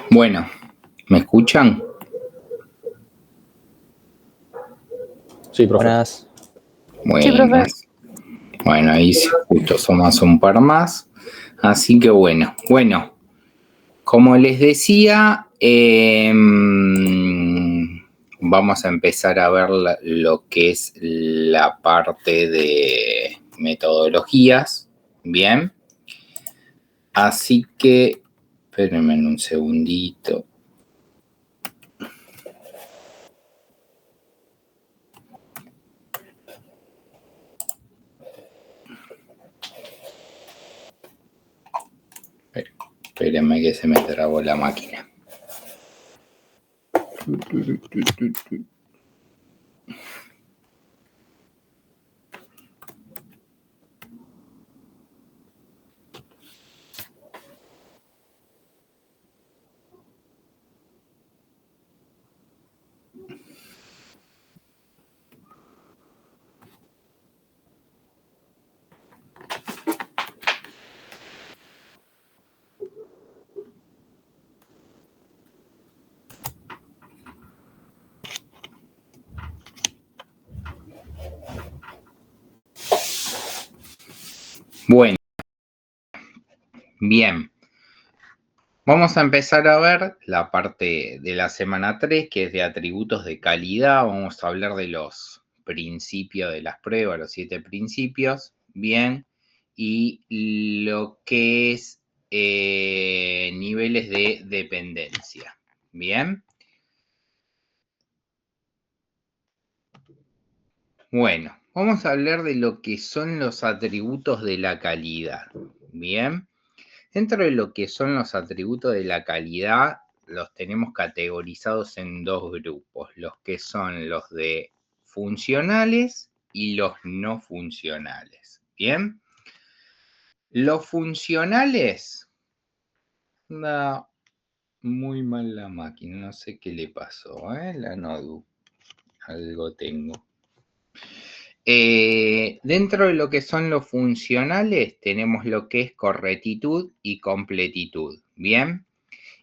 Bueno, ¿me escuchan? Sí, profe. Buenas. Buenas. Bueno, ahí justo somos un par más. Así que bueno, como les decía, vamos a empezar a ver lo que es la parte de metodologías. Bien. Así que, espérenme un segundito. Espérenme que se me trabó la máquina. Bueno, bien. Vamos a empezar a ver la parte de la semana 3, que es de atributos de calidad. Vamos a hablar de los principios de las pruebas, los 7 principios, bien, y lo que es niveles de dependencia, bien. Bueno, vamos a hablar de lo que son los atributos de la calidad, bien. Dentro de lo que son los atributos de la calidad, los tenemos categorizados en dos grupos, los que son los de funcionales y los no funcionales. Bien. Los funcionales, anda muy mal la máquina, no sé qué le pasó, la notebook, algo tengo. Dentro de lo que son los funcionales tenemos lo que es correctitud y completitud, ¿bien?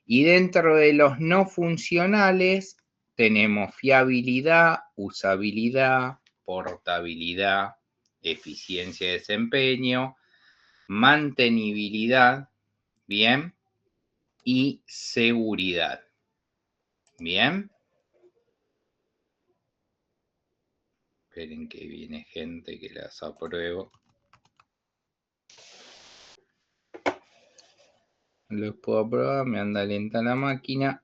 Y dentro de los no funcionales tenemos fiabilidad, usabilidad, portabilidad, eficiencia de desempeño, mantenibilidad, ¿bien? Y seguridad, ¿bien? Esperen que viene gente que las apruebo. Los puedo aprobar, me anda lenta la máquina.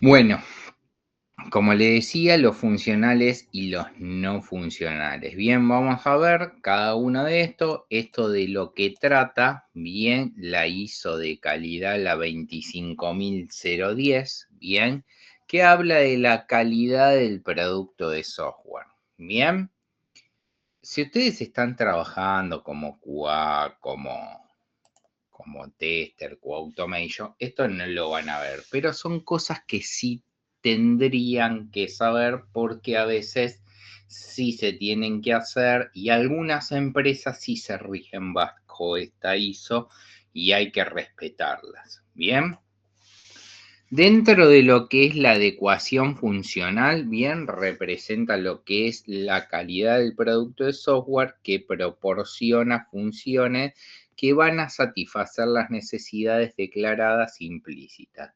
Bueno, como le decía, los funcionales y los no funcionales. Bien, vamos a ver cada uno de estos. Esto de lo que trata, bien, la ISO de calidad, la 25010, bien, que habla de la calidad del producto de software. Bien, si ustedes están trabajando como QA, como tester, automation, esto no lo van a ver, pero son cosas que sí tendrían que saber porque a veces sí se tienen que hacer y algunas empresas sí se rigen bajo esta ISO y hay que respetarlas. Bien. Dentro de lo que es la adecuación funcional, bien, representa lo que es la calidad del producto de software que proporciona funciones que van a satisfacer las necesidades declaradas implícitas.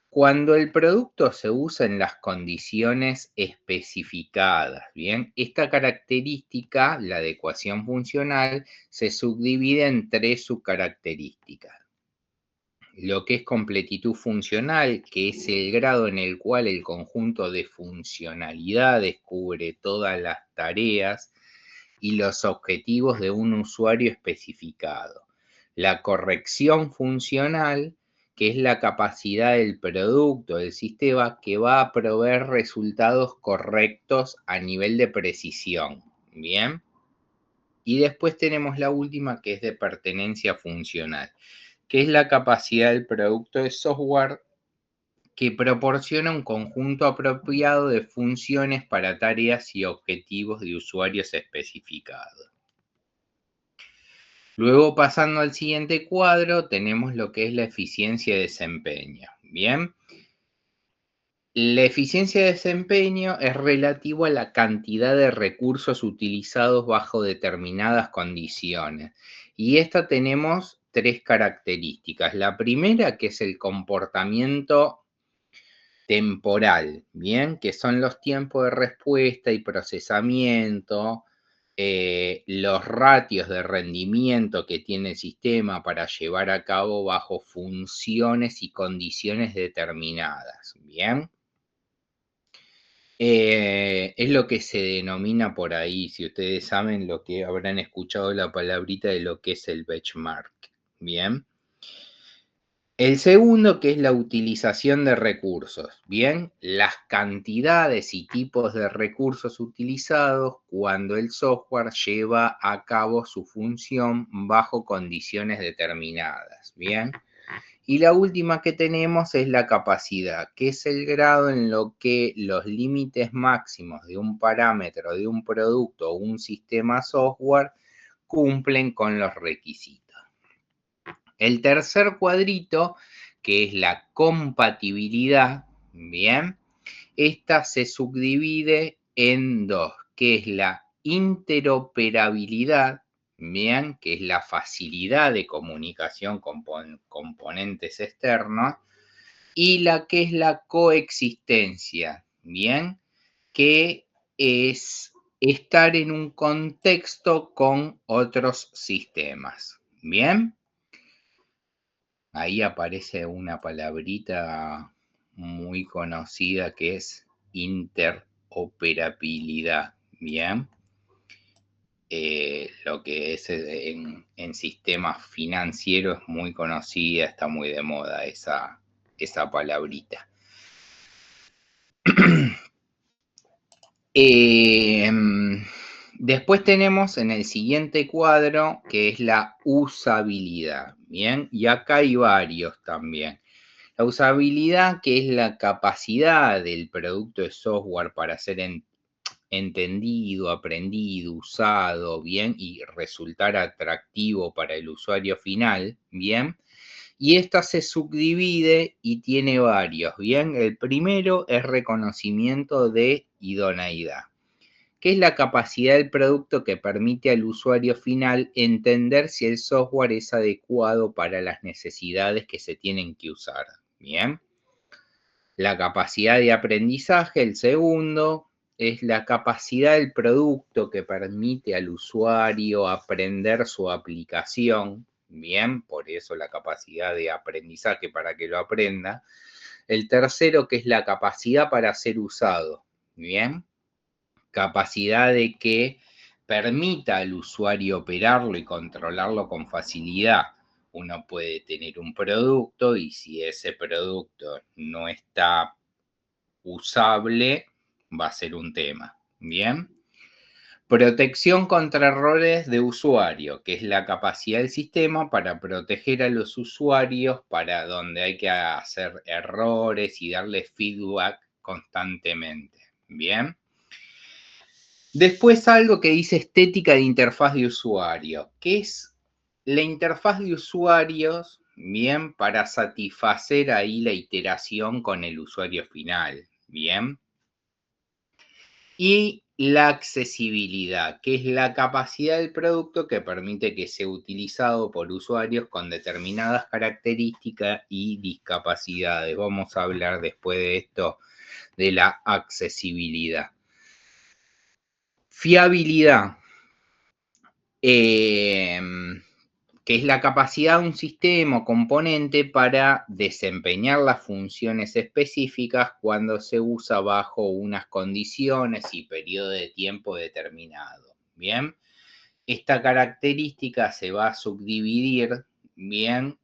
Cuando el producto se usa en las condiciones especificadas, bien, esta característica, la adecuación funcional, se subdivide en 3 subcaracterísticas. Lo que es completitud funcional, que es el grado en el cual el conjunto de funcionalidades cubre todas las tareas y los objetivos de un usuario especificado. La corrección funcional, que es la capacidad del producto, del sistema, que va a proveer resultados correctos a nivel de precisión. Bien. Y después tenemos la última, que es de pertenencia funcional, que es la capacidad del producto de software que proporciona un conjunto apropiado de funciones para tareas y objetivos de usuarios especificados. Luego, pasando al siguiente cuadro, tenemos lo que es la eficiencia de desempeño. Bien. La eficiencia de desempeño es relativo a la cantidad de recursos utilizados bajo determinadas condiciones. Y esta tenemos 3 características. La primera, que es el comportamiento temporal, ¿bien? Que son los tiempos de respuesta y procesamiento, los ratios de rendimiento que tiene el sistema para llevar a cabo bajo funciones y condiciones determinadas, ¿bien? Es lo que se denomina por ahí, si ustedes saben lo que habrán escuchado la palabrita de lo que es el benchmark, ¿bien? El segundo, que es la utilización de recursos, ¿bien? Las cantidades y tipos de recursos utilizados cuando el software lleva a cabo su función bajo condiciones determinadas, ¿bien? Y la última que tenemos es la capacidad, que es el grado en lo que los límites máximos de un parámetro, de un producto o un sistema software cumplen con los requisitos. El tercer cuadrito, que es la compatibilidad, bien, esta se subdivide en dos, que es la interoperabilidad, bien, que es la facilidad de comunicación con componentes externos, y la que es la coexistencia, bien, que es estar en un contexto con otros sistemas, bien. Ahí aparece una palabrita muy conocida que es interoperabilidad, ¿bien? Lo que es en sistemas financieros es muy conocida, está muy de moda esa palabrita. Después tenemos en el siguiente cuadro que es la usabilidad, ¿bien? Y acá hay varios también. La usabilidad, que es la capacidad del producto de software para ser entendido, aprendido, usado, ¿bien? Y resultar atractivo para el usuario final, ¿bien? Y esta se subdivide y tiene varios, ¿bien? El primero es reconocimiento de idoneidad, que es la capacidad del producto que permite al usuario final entender si el software es adecuado para las necesidades que se tienen que usar, ¿bien? La capacidad de aprendizaje, el segundo, es la capacidad del producto que permite al usuario aprender su aplicación, bien, por eso la capacidad de aprendizaje para que lo aprenda. El tercero, que es la capacidad para ser usado, bien, capacidad de que permita al usuario operarlo y controlarlo con facilidad. Uno puede tener un producto y si ese producto no está usable, va a ser un tema. Bien. Protección contra errores de usuario, que es la capacidad del sistema para proteger a los usuarios para donde hay que hacer errores y darle feedback constantemente. Bien. Después algo que dice estética de interfaz de usuario, que es la interfaz de usuarios, bien, para satisfacer ahí la iteración con el usuario final, bien. Y la accesibilidad, que es la capacidad del producto que permite que sea utilizado por usuarios con determinadas características y discapacidades. Vamos a hablar después de esto de la accesibilidad. Fiabilidad, que es la capacidad de un sistema o componente para desempeñar las funciones específicas cuando se usa bajo unas condiciones y periodo de tiempo determinado. Bien, esta característica se va a subdividir, bien,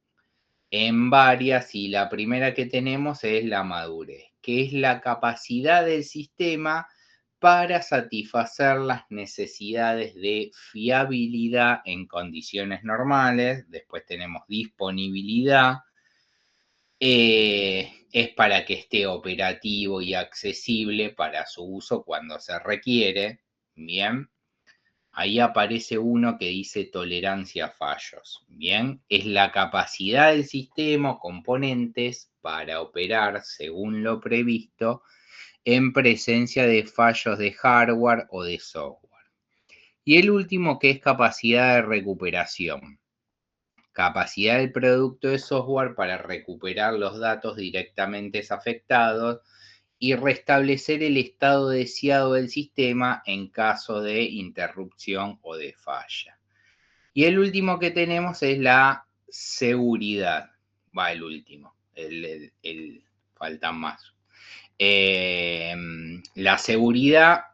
en varias y la primera que tenemos es la madurez, que es la capacidad del sistema para satisfacer las necesidades de fiabilidad en condiciones normales. Después tenemos disponibilidad, es para que esté operativo y accesible para su uso cuando se requiere. Bien, ahí aparece uno que dice tolerancia a fallos. Bien, es la capacidad del sistema o componentes para operar según lo previsto en presencia de fallos de hardware o de software. Y el último, que es capacidad de recuperación. Capacidad del producto de software para recuperar los datos directamente afectados y restablecer el estado deseado del sistema en caso de interrupción o de falla. Y el último que tenemos es la seguridad. Va, el último, faltan más. La seguridad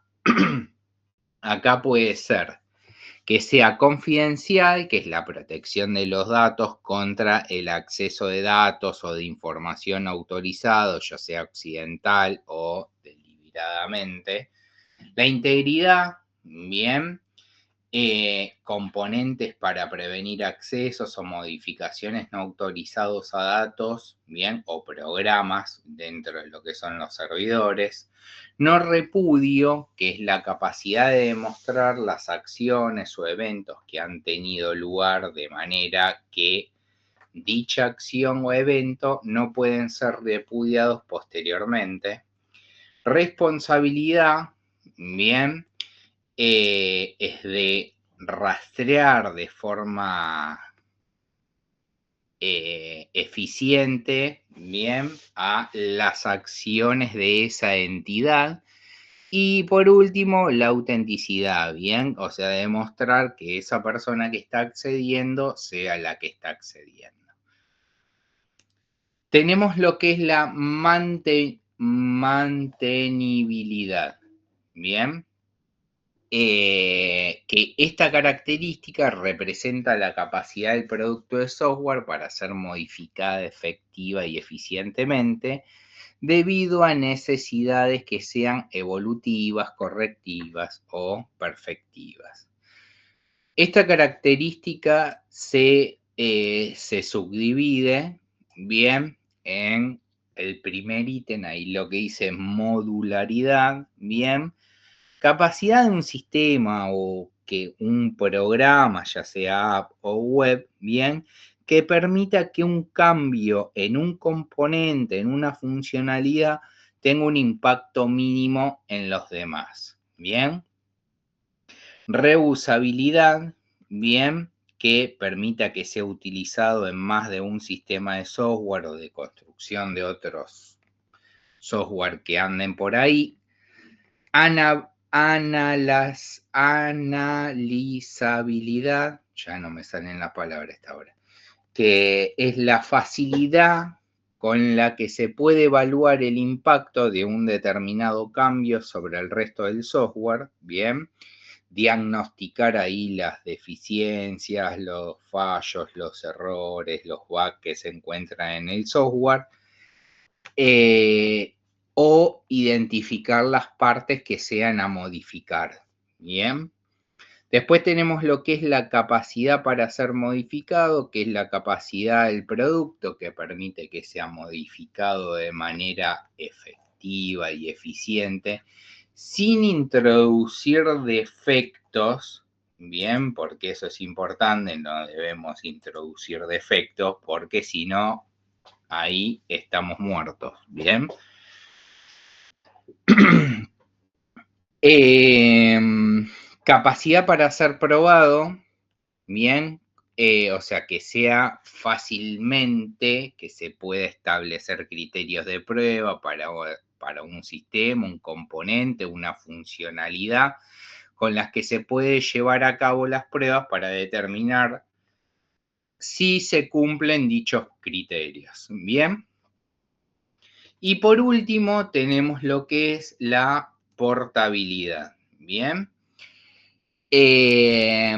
acá puede ser que sea confidencial, que es la protección de los datos contra el acceso de datos o de información autorizado, ya sea accidental o deliberadamente. La integridad, bien, componentes para prevenir accesos o modificaciones no autorizados a datos, bien, o programas dentro de lo que son los servidores. No repudio, que es la capacidad de demostrar las acciones o eventos que han tenido lugar de manera que dicha acción o evento no pueden ser repudiados posteriormente. Responsabilidad, bien, es de rastrear de forma eficiente, bien, a las acciones de esa entidad. Y por último, la autenticidad, bien, o sea, demostrar que esa persona que está accediendo sea la que está accediendo. Tenemos lo que es la mantenibilidad, bien. Que esta característica representa la capacidad del producto de software para ser modificada efectiva y eficientemente debido a necesidades que sean evolutivas, correctivas o perfectivas. Esta característica se subdivide bien en el primer ítem, ahí lo que dice modularidad, bien, capacidad de un sistema o que un programa, ya sea app o web, bien, que permita que un cambio en un componente, en una funcionalidad, tenga un impacto mínimo en los demás, bien. Reusabilidad, bien, que permita que sea utilizado en más de un sistema de software o de construcción de otros software que anden por ahí. Analizabilidad, ya no me salen las palabras esta hora, que es la facilidad con la que se puede evaluar el impacto de un determinado cambio sobre el resto del software, bien, diagnosticar ahí las deficiencias, los fallos, los errores, los bugs que se encuentran en el software, o identificar las partes que sean a modificar, ¿bien? Después tenemos lo que es la capacidad para ser modificado, que es la capacidad del producto que permite que sea modificado de manera efectiva y eficiente, sin introducir defectos, ¿bien? Porque eso es importante, no debemos introducir defectos, porque si no, ahí estamos muertos, ¿bien? Capacidad para ser probado, bien, o sea, que sea fácilmente, que se pueda establecer criterios de prueba para un sistema, un componente, una funcionalidad, con las que se puede llevar a cabo las pruebas para determinar si se cumplen dichos criterios, bien. Y por último, tenemos lo que es la portabilidad, ¿bien? Que,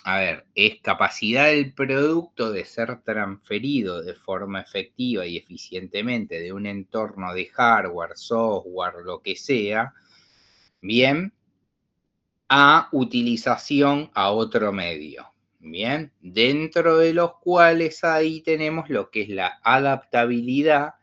a ver, es capacidad del producto de ser transferido de forma efectiva y eficientemente de un entorno de hardware, software, lo que sea, ¿bien? A utilización a otro medio, ¿bien? Dentro de los cuales ahí tenemos lo que es la adaptabilidad,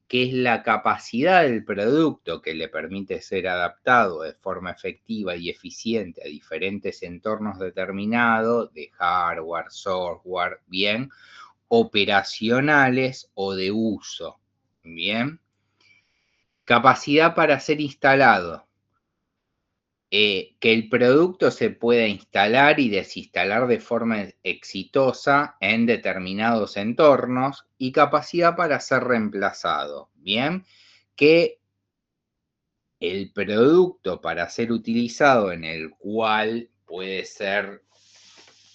que es la capacidad del producto que le permite ser adaptado de forma efectiva y eficiente a diferentes entornos determinados de hardware, software, bien, operacionales o de uso, bien. Capacidad para ser instalado. Que el producto se pueda instalar y desinstalar de forma exitosa en determinados entornos y capacidad para ser reemplazado, ¿bien? Que el producto para ser utilizado en el cual puede ser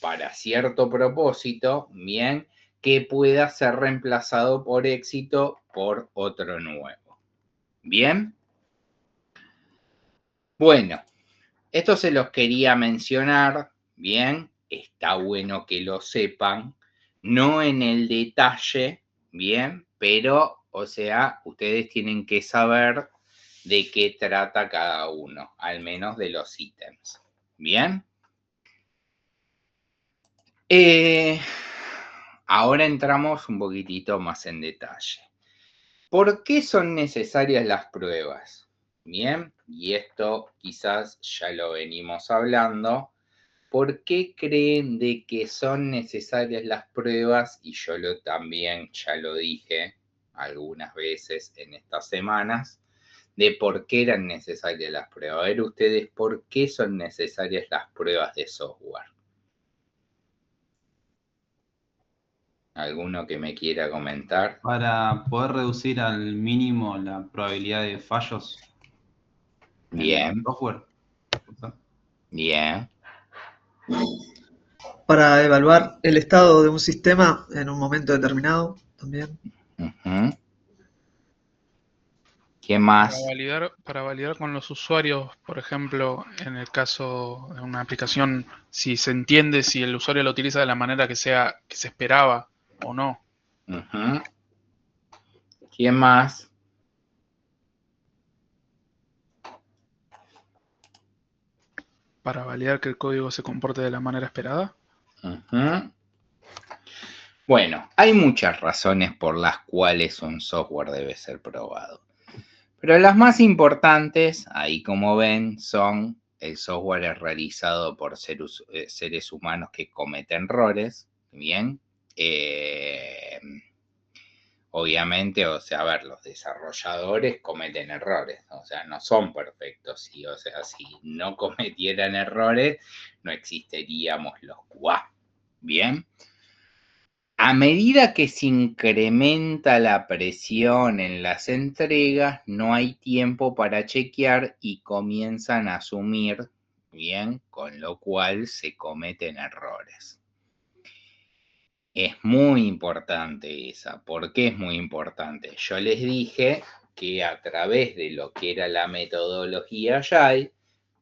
para cierto propósito, ¿bien? Que pueda ser reemplazado por éxito por otro nuevo, ¿bien? Bueno. Esto se los quería mencionar, bien, está bueno que lo sepan, no en el detalle, bien, pero, o sea, ustedes tienen que saber de qué trata cada uno, al menos de los ítems, Bien. Ahora entramos un poquitito más en detalle. ¿Por qué son necesarias las pruebas? Bien, y esto quizás ya lo venimos hablando. ¿Por qué creen de que son necesarias las pruebas? Y yo también ya lo dije algunas veces en estas semanas, de por qué eran necesarias las pruebas. A ver ustedes, ¿por qué son necesarias las pruebas de software? ¿Alguno que me quiera comentar? Para poder reducir al mínimo la probabilidad de fallos en el Bien, software. bien. Para evaluar el estado de un sistema en un momento determinado también. Ujú. ¿Qué más? Para validar con los usuarios, por ejemplo, en el caso de una aplicación, si se entiende si el usuario lo utiliza de la manera que se esperaba o no. Ujú. ¿Qué más? Para validar que el código se comporte de la manera esperada. Ujú. Bueno, hay muchas razones por las cuales un software debe ser probado. Pero las más importantes, ahí como ven, son el software es realizado por seres humanos que cometen errores, ¿bien? Obviamente, o sea, a ver, los desarrolladores cometen errores, o sea, no son perfectos, y, o sea, si no cometieran errores, no existiríamos los QA, ¿bien? A medida que se incrementa la presión en las entregas, no hay tiempo para chequear y comienzan a asumir, bien, con lo cual se cometen errores. Es muy importante esa. ¿Por qué es muy importante? Yo les dije que a través de lo que era la metodología Agile,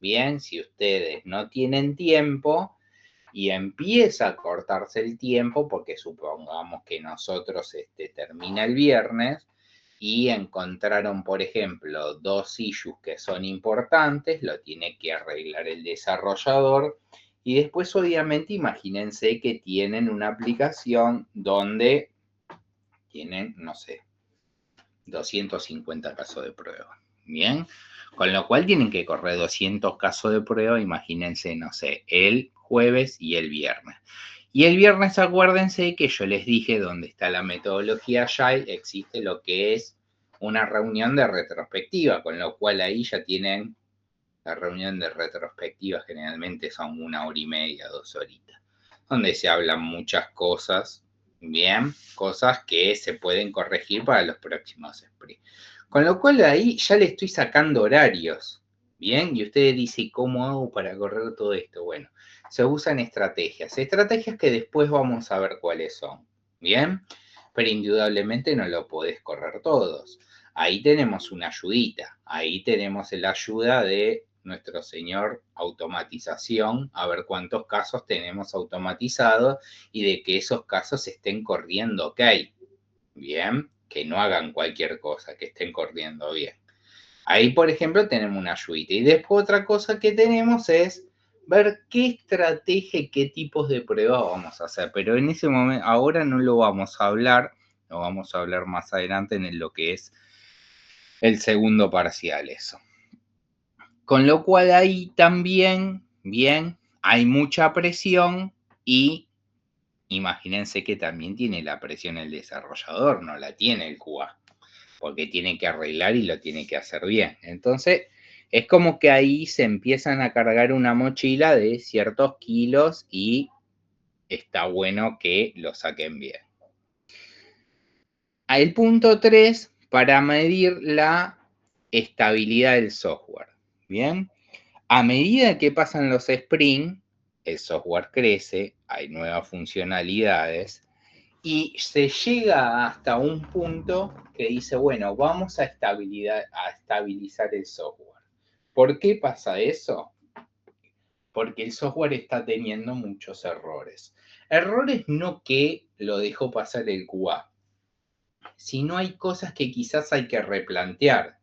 bien, si ustedes no tienen tiempo y empieza a cortarse el tiempo, porque supongamos que nosotros termina el viernes y encontraron, por ejemplo, 2 issues que son importantes, lo tiene que arreglar el desarrollador. Y después, obviamente, imagínense que tienen una aplicación donde tienen, no sé, 250 casos de prueba. Bien, con lo cual tienen que correr 200 casos de prueba, imagínense, no sé, el jueves y el viernes. Y el viernes acuérdense que yo les dije dónde está la metodología Agile, existe lo que es una reunión de retrospectiva, con lo cual ahí ya tienen la reunión de retrospectiva, generalmente son 1 hora y media, 2 horitas, donde se hablan muchas cosas, bien, cosas que se pueden corregir para los próximos sprints. Con lo cual ahí ya le estoy sacando horarios, bien, y ustedes dicen, ¿cómo hago para correr todo esto? Bueno, se usan estrategias que después vamos a ver cuáles son, bien, pero indudablemente no lo podés correr todos. Ahí tenemos una ayudita, ahí tenemos la ayuda de nuestro señor automatización, a ver cuántos casos tenemos automatizados y de que esos casos estén corriendo ok, bien, que no hagan cualquier cosa, que estén corriendo bien. Ahí, por ejemplo, tenemos una ayudita. Y después otra cosa que tenemos es ver qué estrategia y qué tipos de pruebas vamos a hacer. Pero en ese momento, ahora no lo vamos a hablar, lo vamos a hablar más adelante en lo que es el segundo parcial, eso. Con lo cual ahí también, bien, hay mucha presión y imagínense que también tiene la presión el desarrollador, no la tiene el QA, porque tiene que arreglar y lo tiene que hacer bien. Entonces, es como que ahí se empiezan a cargar una mochila de ciertos kilos y está bueno que lo saquen bien. El punto 3, para medir la estabilidad del software. Bien. A medida que pasan los sprints, el software crece, hay nuevas funcionalidades y se llega hasta un punto que dice, bueno, vamos a estabilizar el software. ¿Por qué pasa eso? Porque el software está teniendo muchos errores. Errores no que lo dejó pasar el QA, sino hay cosas que quizás hay que replantear.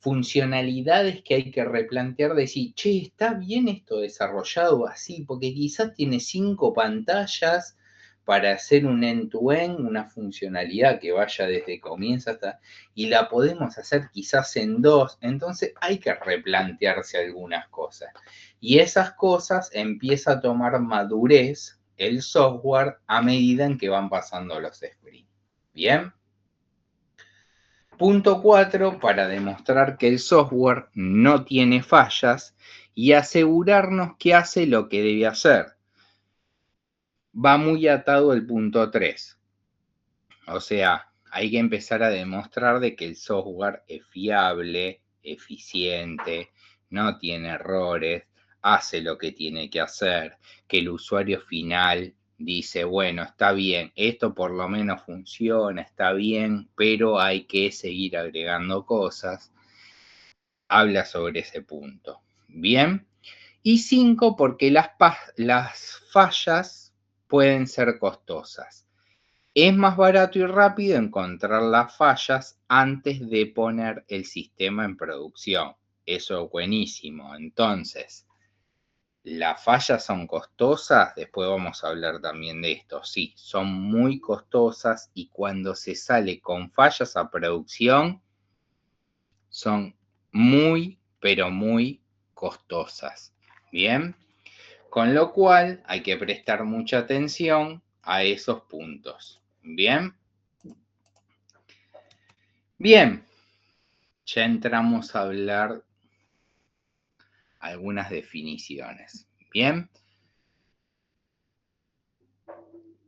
funcionalidades que hay que replantear, decir, che, ¿está bien esto desarrollado así? Porque quizás tiene 5 pantallas para hacer un end-to-end, una funcionalidad que vaya desde comienzo hasta... y la podemos hacer quizás en 2, entonces hay que replantearse algunas cosas. Y esas cosas empieza a tomar madurez el software a medida en que van pasando los sprints. ¿Bien? Punto 4, para demostrar que el software no tiene fallas y asegurarnos que hace lo que debe hacer. Va muy atado el punto 3. O sea, hay que empezar a demostrar de que el software es fiable, eficiente, no tiene errores, hace lo que tiene que hacer, que el usuario final dice, bueno, está bien, esto por lo menos funciona, está bien, pero hay que seguir agregando cosas. Habla sobre ese punto. Bien. Y 5, porque las fallas pueden ser costosas. Es más barato y rápido encontrar las fallas antes de poner el sistema en producción. Eso es buenísimo. Entonces, ¿las fallas son costosas? Después vamos a hablar también de esto. Sí, son muy costosas y cuando se sale con fallas a producción, son muy, pero muy costosas. Bien, con lo cual hay que prestar mucha atención a esos puntos. Bien. Bien, ya entramos a hablar algunas definiciones. Bien.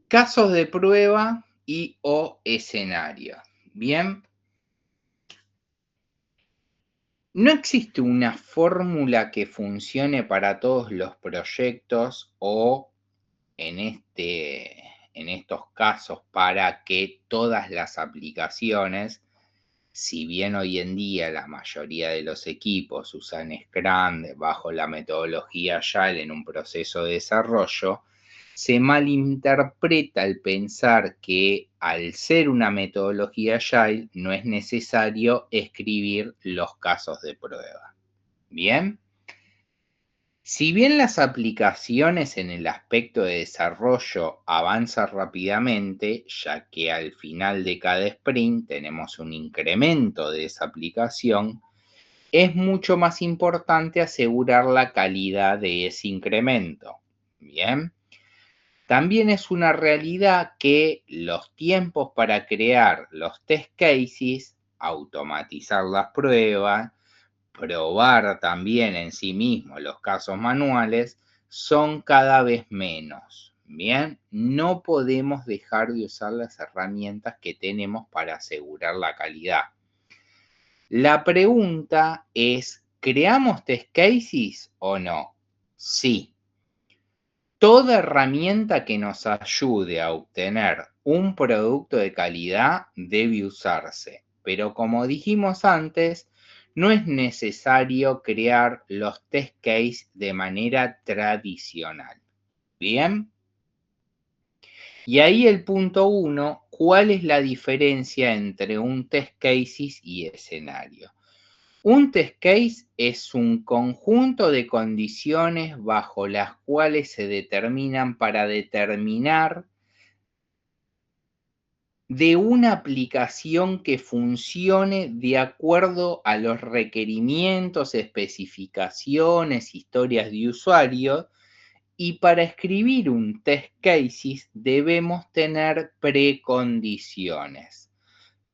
Casos de prueba y o escenario. Bien. No existe una fórmula que funcione para todos los proyectos o en estos casos para que todas las aplicaciones, si bien hoy en día la mayoría de los equipos usan Scrum bajo la metodología Agile en un proceso de desarrollo, se malinterpreta el pensar que al ser una metodología Agile no es necesario escribir los casos de prueba. ¿Bien? Si bien las aplicaciones en el aspecto de desarrollo avanzan rápidamente, ya que al final de cada sprint tenemos un incremento de esa aplicación, es mucho más importante asegurar la calidad de ese incremento. Bien. También es una realidad que los tiempos para crear los test cases, automatizar las pruebas, probar también en sí mismo los casos manuales, son cada vez menos. Bien, no podemos dejar de usar las herramientas que tenemos para asegurar la calidad. La pregunta es, ¿creamos test cases o no? Sí. Toda herramienta que nos ayude a obtener un producto de calidad debe usarse, pero como dijimos antes, no es necesario crear los test cases de manera tradicional. ¿Bien? Y ahí el punto 1, ¿cuál es la diferencia entre un test cases y escenario? Un test case es un conjunto de condiciones bajo las cuales se determinan para determinar de una aplicación que funcione de acuerdo a los requerimientos, especificaciones, historias de usuario, y para escribir un test case debemos tener precondiciones,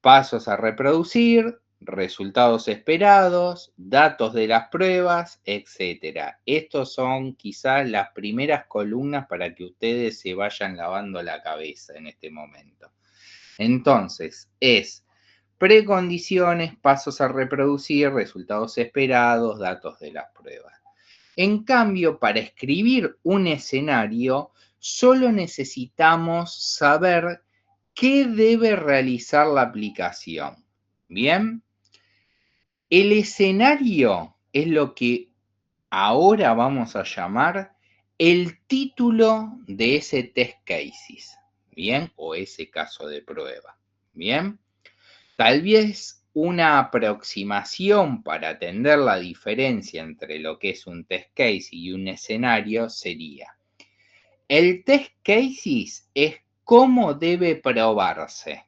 pasos a reproducir, resultados esperados, datos de las pruebas, etc. Estos son quizás las primeras columnas para que ustedes se vayan lavando la cabeza en este momento. Entonces, es precondiciones, pasos a reproducir, resultados esperados, datos de las pruebas. En cambio, para escribir un escenario, solo necesitamos saber qué debe realizar la aplicación. ¿Bien? El escenario es lo que ahora vamos a llamar el título de ese test cases. ¿Bien? O ese caso de prueba. ¿Bien? Tal vez una aproximación para atender la diferencia entre lo que es un test case y un escenario sería: el test cases es cómo debe probarse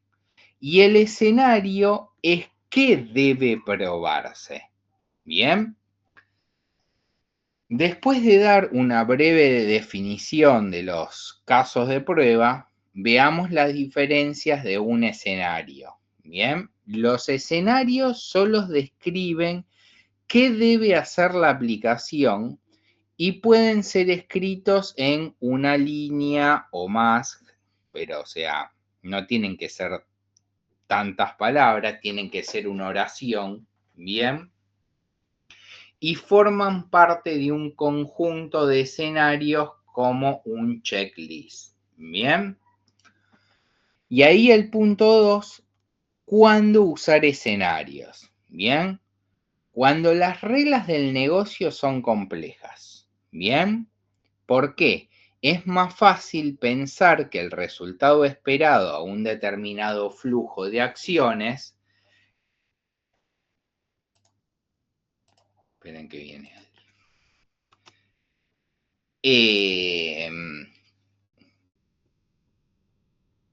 y el escenario es qué debe probarse. ¿Bien? Después de dar una breve definición de los casos de prueba, veamos las diferencias de un escenario. Bien, los escenarios solo describen qué debe hacer la aplicación y pueden ser escritos en una línea o más, pero o sea, no tienen que ser tantas palabras, tienen que ser una oración, ¿bien? Y forman parte de un conjunto de escenarios como un checklist, ¿bien? Y ahí el punto 2, ¿cuándo usar escenarios? ¿Bien? Cuando las reglas del negocio son complejas, ¿bien? ¿Por qué? Es más fácil pensar que el resultado esperado a un determinado flujo de acciones. Esperen que viene.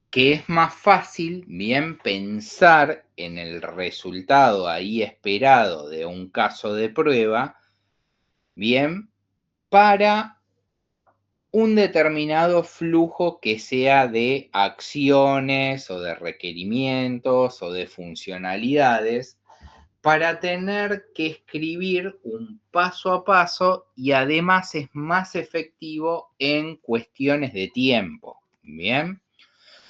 Que es más fácil, bien, pensar en el resultado ahí esperado de un caso de prueba, bien, para un determinado flujo que sea de acciones o de requerimientos o de funcionalidades, para tener que escribir un paso a paso y además es más efectivo en cuestiones de tiempo, ¿bien?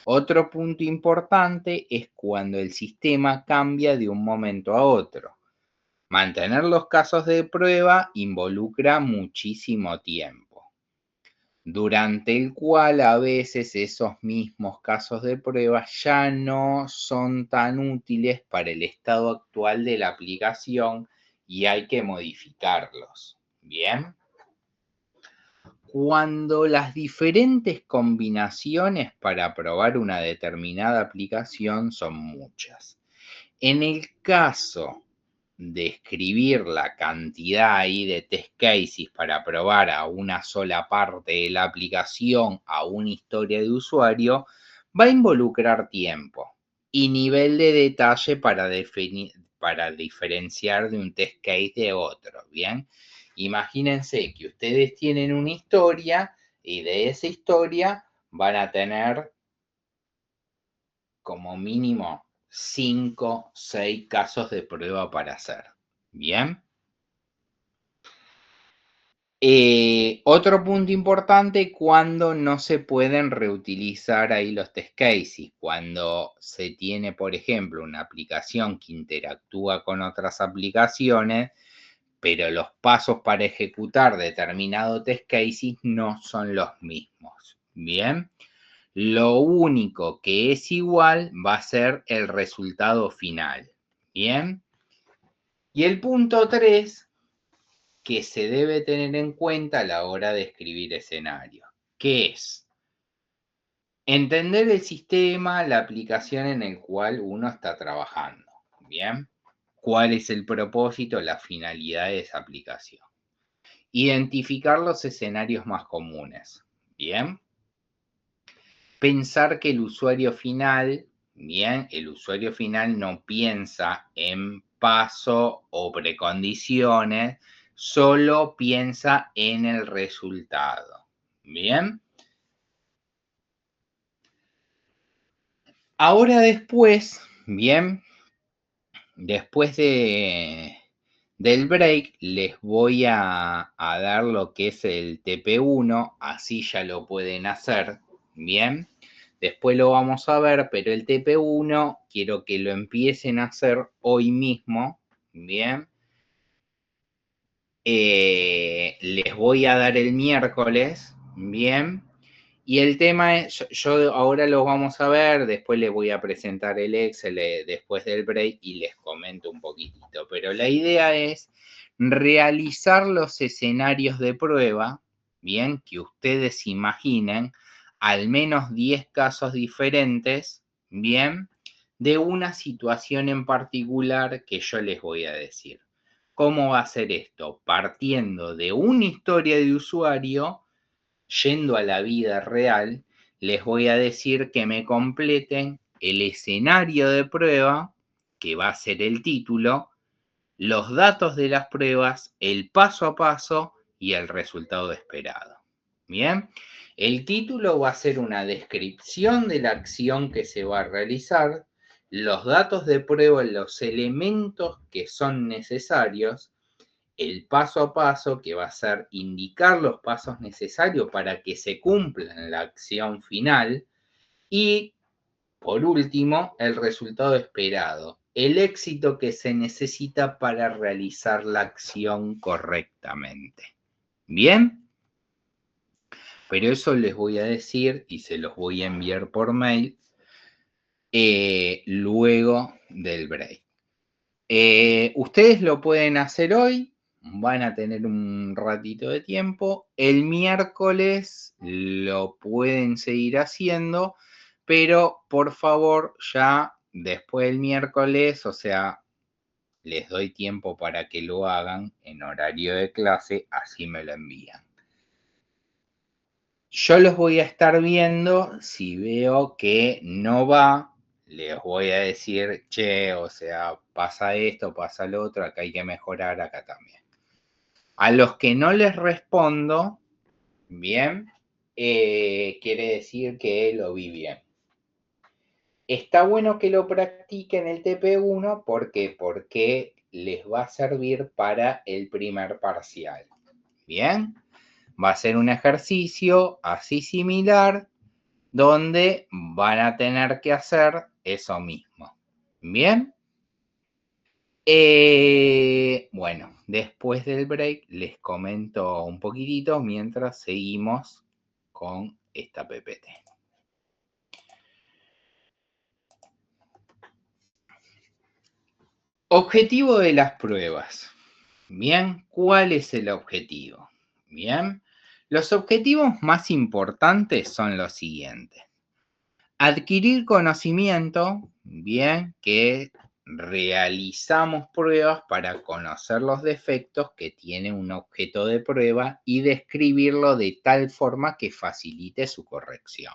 Otro punto importante es cuando el sistema cambia de un momento a otro. Mantener los casos de prueba involucra muchísimo tiempo, durante el cual a veces esos mismos casos de prueba ya no son tan útiles para el estado actual de la aplicación y hay que modificarlos. ¿Bien? Cuando las diferentes combinaciones para probar una determinada aplicación son muchas. En el caso de escribir la cantidad ahí de test cases para probar a una sola parte de la aplicación, a una historia de usuario, va a involucrar tiempo y nivel de detalle para diferenciar de un test case de otro, ¿bien? Imagínense que ustedes tienen una historia y de esa historia van a tener como mínimo 5, 6 casos de prueba para hacer. ¿Bien? Otro punto importante, cuando no se pueden reutilizar ahí los test cases. Cuando se tiene, por ejemplo, una aplicación que interactúa con otras aplicaciones, pero los pasos para ejecutar determinado test cases no son los mismos. ¿Bien? Lo único que es igual va a ser el resultado final. ¿Bien? Y el punto 3, que se debe tener en cuenta a la hora de escribir escenario, que es entender el sistema, la aplicación en el cual uno está trabajando. ¿Bien? ¿Cuál es el propósito, la finalidad de esa aplicación? Identificar los escenarios más comunes. ¿Bien? Pensar que el usuario final, bien, el usuario final no piensa en paso o precondiciones, solo piensa en el resultado. Bien. Ahora después, bien, después del break, les voy a dar lo que es el TP1, así ya lo pueden hacer, bien. Después lo vamos a ver, pero el TP1 quiero que lo empiecen a hacer hoy mismo, bien. Les voy a dar el miércoles, bien. Y el tema es, yo ahora lo vamos a ver, después les voy a presentar el Excel después del break y les comento un poquitito. Pero la idea es realizar los escenarios de prueba, bien, que ustedes imaginen, al menos 10 casos diferentes, bien, de una situación en particular que yo les voy a decir. ¿Cómo va a ser esto? Partiendo de una historia de usuario, yendo a la vida real, les voy a decir que me completen el escenario de prueba, que va a ser el título, los datos de las pruebas, el paso a paso y el resultado esperado. Bien, el título va a ser una descripción de la acción que se va a realizar, los datos de prueba, los elementos que son necesarios, el paso a paso, que va a ser indicar los pasos necesarios para que se cumpla la acción final, y por último, el resultado esperado, el éxito que se necesita para realizar la acción correctamente. ¿Bien? Pero eso les voy a decir y se los voy a enviar por mail luego del break. Ustedes lo pueden hacer hoy, van a tener un ratito de tiempo. El miércoles lo pueden seguir haciendo, pero por favor ya después del miércoles, o sea, les doy tiempo para que lo hagan en horario de clase, así me lo envían. Yo los voy a estar viendo, si veo que no va, les voy a decir, che, o sea, pasa esto, pasa lo otro, acá hay que mejorar, acá también. A los que no les respondo, bien, quiere decir que lo vi bien. Está bueno que lo practiquen el TP1, ¿por qué? Porque les va a servir para el primer parcial, ¿bien? Va a ser un ejercicio así similar, donde van a tener que hacer eso mismo. ¿Bien? Bueno, después del break les comento un poquitito mientras seguimos con esta PPT. Objetivo de las pruebas. Bien, ¿cuál es el objetivo? Bien, los objetivos más importantes son los siguientes. Adquirir conocimiento, bien, que realizamos pruebas para conocer los defectos que tiene un objeto de prueba y describirlo de tal forma que facilite su corrección.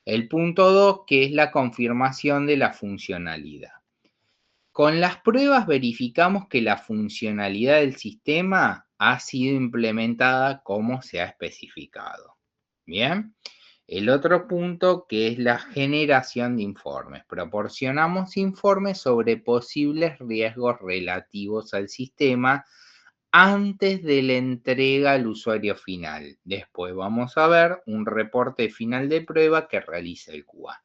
El punto 2, que es la confirmación de la funcionalidad. Con las pruebas verificamos que la funcionalidad del sistema ha sido implementada como se ha especificado. Bien. El otro punto, que es la generación de informes. Proporcionamos informes sobre posibles riesgos relativos al sistema antes de la entrega al usuario final. Después vamos a ver un reporte final de prueba que realiza el QA.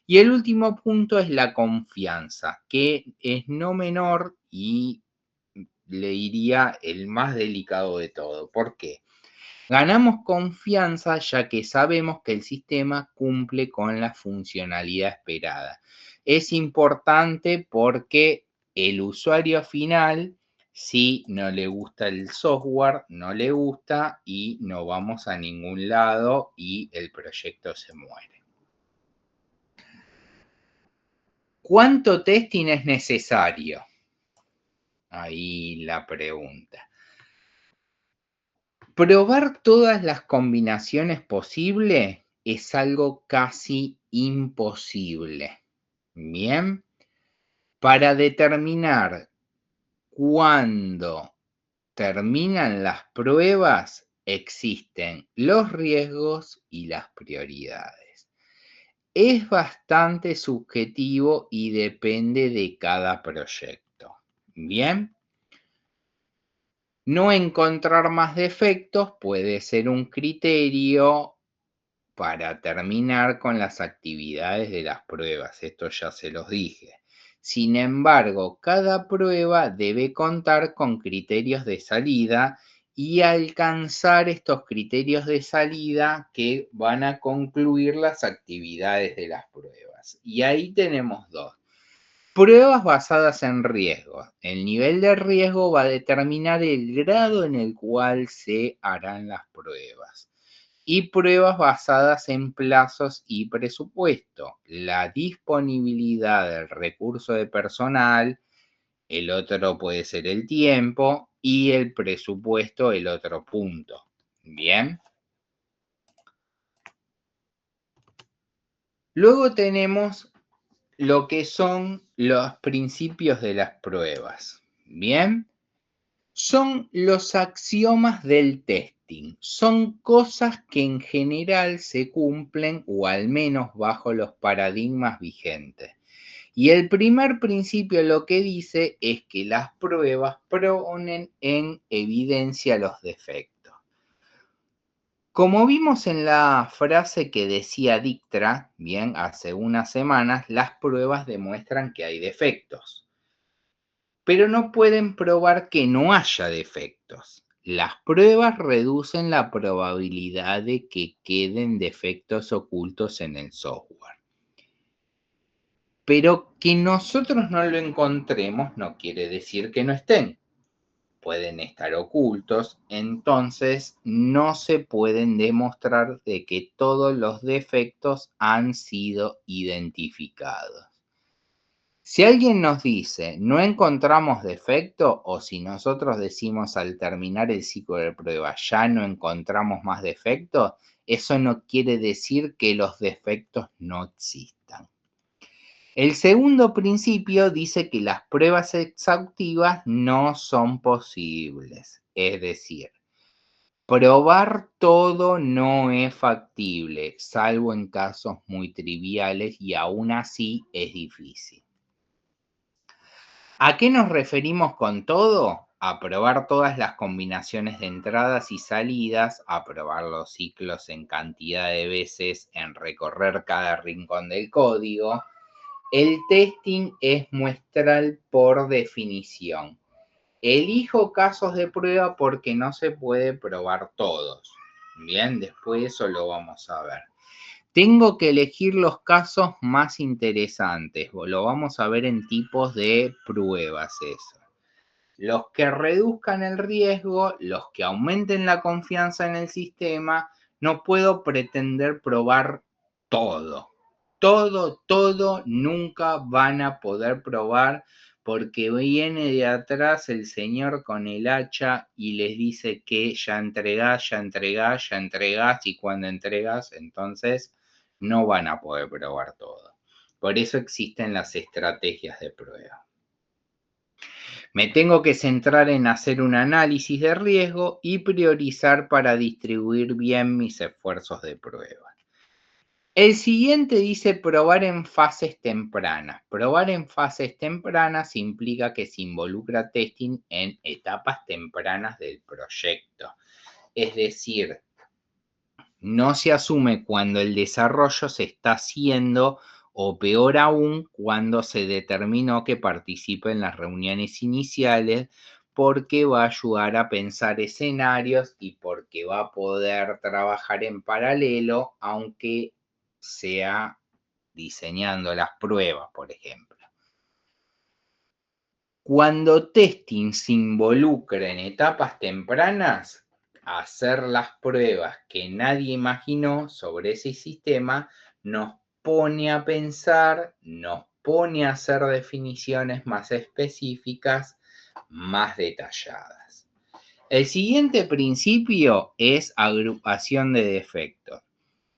Y el último punto es la confianza, que es no menor y le diría el más delicado de todo. ¿Por qué? Ganamos confianza ya que sabemos que el sistema cumple con la funcionalidad esperada. Es importante porque el usuario final, si no le gusta el software, no le gusta y no vamos a ningún lado y el proyecto se muere. ¿Cuánto testing es necesario? Ahí la pregunta. Probar todas las combinaciones posibles es algo casi imposible. Bien, para determinar cuándo terminan las pruebas existen los riesgos y las prioridades. Es bastante subjetivo y depende de cada proyecto. Bien. No encontrar más defectos puede ser un criterio para terminar con las actividades de las pruebas. Esto ya se los dije. Sin embargo, cada prueba debe contar con criterios de salida y alcanzar estos criterios de salida que van a concluir las actividades de las pruebas. Y ahí tenemos dos. Pruebas basadas en riesgos. El nivel de riesgo va a determinar el grado en el cual se harán las pruebas. y pruebas basadas en plazos y presupuesto. La disponibilidad del recurso de personal, el otro puede ser el tiempo y el presupuesto, el otro punto. Bien. Luego tenemos lo que son los principios de las pruebas. Bien. Son los axiomas del testing. Son cosas que en general se cumplen o al menos bajo los paradigmas vigentes. Y el primer principio lo que dice es que las pruebas ponen en evidencia los defectos. Como vimos en la frase que decía Dijkstra, bien, hace unas semanas, las pruebas demuestran que hay defectos. Pero no pueden probar que no haya defectos. Las pruebas reducen la probabilidad de que queden defectos ocultos en el software. Pero que nosotros no lo encontremos no quiere decir que no estén. Pueden estar ocultos, entonces no se pueden demostrar de que todos los defectos han sido identificados. Si alguien nos dice, no encontramos defecto, o si nosotros decimos al terminar el ciclo de prueba, ya no encontramos más defectos, eso no quiere decir que los defectos no existan. El segundo principio dice que las pruebas exhaustivas no son posibles, es decir, probar todo no es factible, salvo en casos muy triviales y aún así es difícil. ¿A qué nos referimos con todo? A probar todas las combinaciones de entradas y salidas, a probar los ciclos en cantidad de veces, en recorrer cada rincón del código. El testing es muestral por definición. Elijo casos de prueba porque no se puede probar todos. Bien, después eso lo vamos a ver. Tengo que elegir los casos más interesantes. Lo vamos a ver en tipos de pruebas eso. Los que reduzcan el riesgo, los que aumenten la confianza en el sistema. No puedo pretender probar todo. Todo, nunca van a poder probar porque viene de atrás el señor con el hacha y les dice que ya entregás y cuando entregas, entonces no van a poder probar todo. Por eso existen las estrategias de prueba. Me tengo que centrar en hacer un análisis de riesgo y priorizar para distribuir bien mis esfuerzos de prueba. El siguiente dice probar en fases tempranas. Probar en fases tempranas implica que se involucra testing en etapas tempranas del proyecto. Es decir, no se asume cuando el desarrollo se está haciendo o peor aún cuando se determinó que participe en las reuniones iniciales porque va a ayudar a pensar escenarios y porque va a poder trabajar en paralelo aunque sea diseñando las pruebas, por ejemplo. Cuando testing se involucra en etapas tempranas, hacer las pruebas que nadie imaginó sobre ese sistema nos pone a pensar, nos pone a hacer definiciones más específicas, más detalladas. El siguiente principio es agrupación de defectos.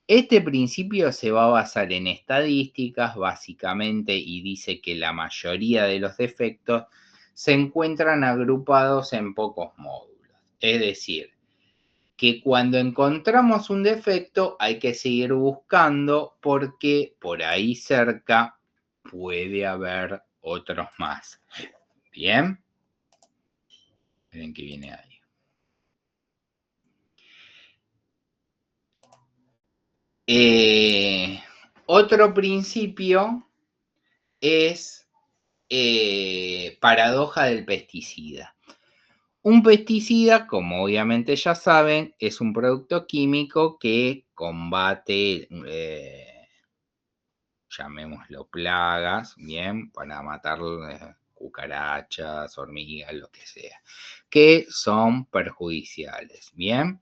Este principio se va a basar en estadísticas, básicamente, y dice que la mayoría de los defectos se encuentran agrupados en pocos módulos. Es decir, que cuando encontramos un defecto hay que seguir buscando porque por ahí cerca puede haber otros más. ¿Bien? Miren que viene ahí. Otro principio es paradoja del pesticida. Un pesticida, como obviamente ya saben, es un producto químico que combate, llamémoslo plagas, bien, para matar cucarachas, hormigas, lo que sea, que son perjudiciales, bien.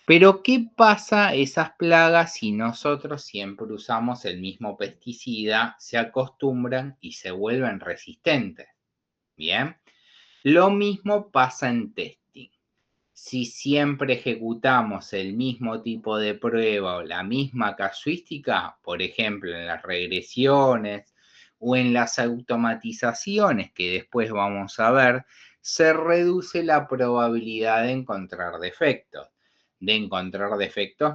Pero, ¿qué pasa a esas plagas si nosotros siempre usamos el mismo pesticida? Se acostumbran y se vuelven resistentes. Bien. Lo mismo pasa en testing. Si siempre ejecutamos el mismo tipo de prueba o la misma casuística, por ejemplo, en las regresiones o en las automatizaciones que después vamos a ver, se reduce la probabilidad de encontrar defectos